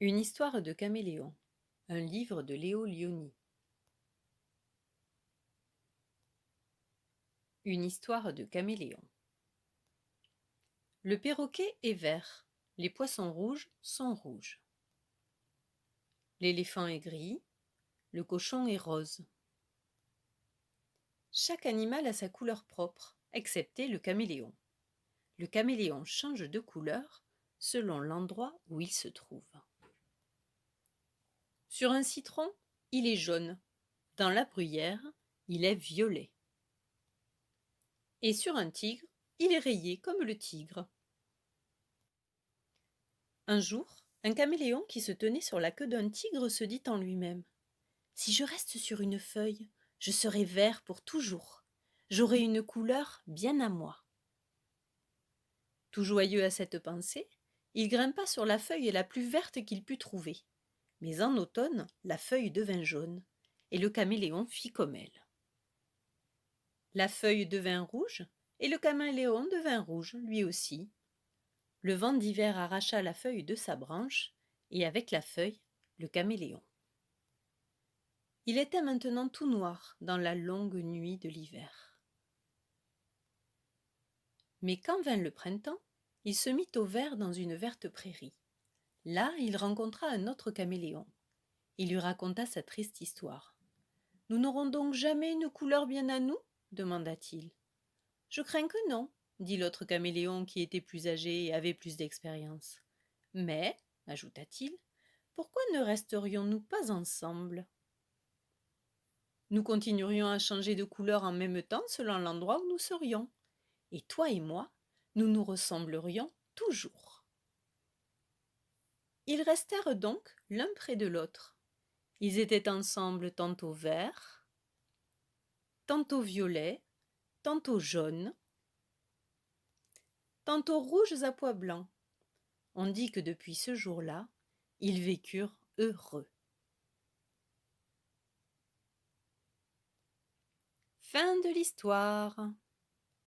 Une histoire de caméléon. Un livre de Léo Lionni. Une histoire de caméléon. Le perroquet est vert, les poissons rouges sont rouges. L'éléphant est gris, le cochon est rose. Chaque animal a sa couleur propre, excepté le caméléon. Le caméléon change de couleur selon l'endroit où il se trouve. Sur un citron, il est jaune. Dans la bruyère, il est violet. Et sur un tigre, il est rayé comme le tigre. Un jour, un caméléon qui se tenait sur la queue d'un tigre se dit en lui-même : « Si je reste sur une feuille, je serai vert pour toujours. J'aurai une couleur bien à moi. » Tout joyeux à cette pensée, il grimpa sur la feuille la plus verte qu'il put trouver. Mais en automne, la feuille devint jaune, et le caméléon fit comme elle. La feuille devint rouge, et le caméléon devint rouge lui aussi. Le vent d'hiver arracha la feuille de sa branche, et avec la feuille, le caméléon. Il était maintenant tout noir dans la longue nuit de l'hiver. Mais quand vint le printemps, il se mit au vert dans une verte prairie. Là, il rencontra un autre caméléon. Il lui raconta sa triste histoire. « Nous n'aurons donc jamais une couleur bien à nous ?» demanda-t-il. « Je crains que non, » dit l'autre caméléon qui était plus âgé et avait plus d'expérience. « Mais, » ajouta-t-il, « pourquoi ne resterions-nous pas ensemble ? Nous continuerions à changer de couleur en même temps selon l'endroit où nous serions. Et toi et moi, nous nous ressemblerions toujours. » Ils restèrent donc l'un près de l'autre. Ils étaient ensemble tantôt verts, tantôt violets, tantôt jaunes, tantôt rouges à pois blancs. On dit que depuis ce jour-là, ils vécurent heureux. Fin de l'histoire.